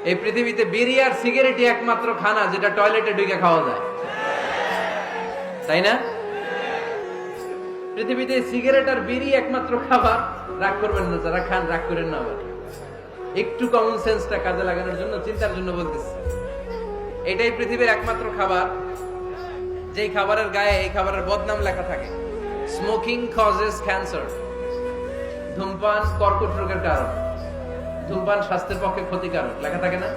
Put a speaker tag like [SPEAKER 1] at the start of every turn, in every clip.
[SPEAKER 1] এই পৃথিবীতে বিড়ি আর সিগারেটই একমাত্র খানা যেটা টয়লেটে ঢুকে খাওয়া যায়, তাই না? পৃথিবীতে সিগারেট আর বিড়ি একমাত্র খাবার। রাগ করবেন না, যারা খান রাগ করেন না, আবার একটু কমন সেন্সটা কাজে লাগানোর জন্য, চিন্তার জন্য বলতেছি। এটাই পৃথিবীর একমাত্র খাবার যেই খাবারের গায়ে এই খাবারের বদনাম লেখা থাকে, স্মোকিং কজেস ক্যান্সার, ধূমপান কর্কট রোগের কারণ, ধূমপান স্বাস্থ্যের পক্ষে ক্ষতিকারক লেখা থাকে না?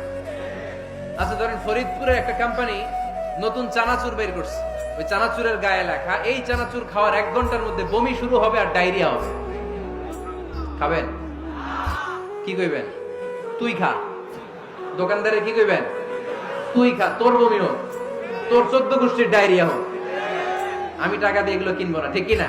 [SPEAKER 1] আচ্ছা ধরেন ফরিদপুরের একটা কোম্পানি নতুন চানাচুর বের করছে, ওই চানাচুরের গায়ে লেখা এই চানাচুর খাওয়ার 1 ঘন্টার মধ্যে বমি শুরু হবে আর ডায়রিয়া হবে। খাবেন? কি কইবেন? তুই খা। দোকানদারে কি কইবেন? তুই খা, তোর বমি হোক, তোর 14 গোষ্ঠীর ডায়রিয়া হোক, আমি টাকা দিয়ে এগুলো কিনবো না, ঠিক কিনা?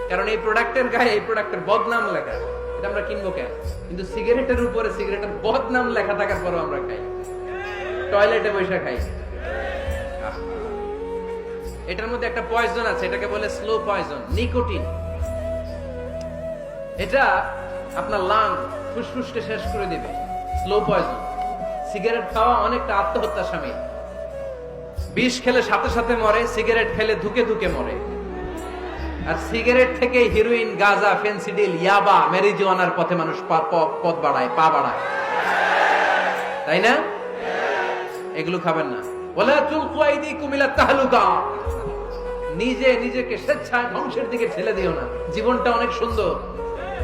[SPEAKER 1] কারণ এই প্রোডাক্টের গায়ে এই প্রোডাক্টের বদনাম লেখা, এটা আমরা কিনবো কেন? কিন্তু সিগারেটের উপরে সিগারেটের বদনাম লেখা থাকার পরও আমরা খাই, টয়লেটে বসে খাই। এটার মধ্যে একটা পয়জন আছে, এটাকে বলে স্লো পয়জন, নিকোটিন। এটা আপনার লাং ফুসফুসকে শেষ করে দিবে, স্লো পয়জন। সিগারেট খাওয়া অনেকটা আত্মহত্যা শামিল। বিষ খেলে সাথে সাথে মরে, সিগারেট খেলে ধুকে ধুকে মরে। আর সিগারেট থেকে হিরোইন, গাঁজা, ফেন্সিডিল, ইয়াবা, ম্যারিজুয়ানার পথে মানুষ পথ বাড়ায়, পা বাড়ায়, তাই না? এগুলো খাবেন না। ওয়ালা তুলকু আইদিকুম ইলা তাহলুকা, নিজে নিজেকে স্বেচ্ছায় ধ্বংসের দিকে ঠেলে দিও না। জীবনটা অনেক সুন্দর,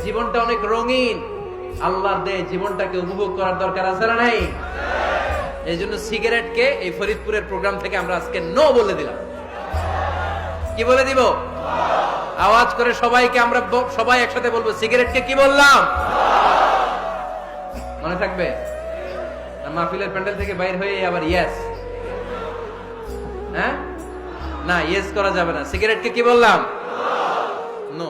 [SPEAKER 1] জীবনটা অনেক রঙিন, আল্লাহর দেয় জীবনটাকে উপভোগ করার দরকার আছে না নাই? এই জন্য সিগারেটকে এই ফরিদপুরের প্রোগ্রাম থেকে আমরা আজকে নো বলে দিলাম। কি বলে দিব? আওয়াজ করে সবাইকে আমরা সবাই একসাথে বলবো, সিগারেটকে কি বললাম? মনে থাকবে? মাহফিলের প্যান্ডেল থেকে বাইর হয়ে আবার ইয়েস, হ্যাঁ না, ইয়েস করা যাবে না। সিগারেটকে কি বললাম? নো।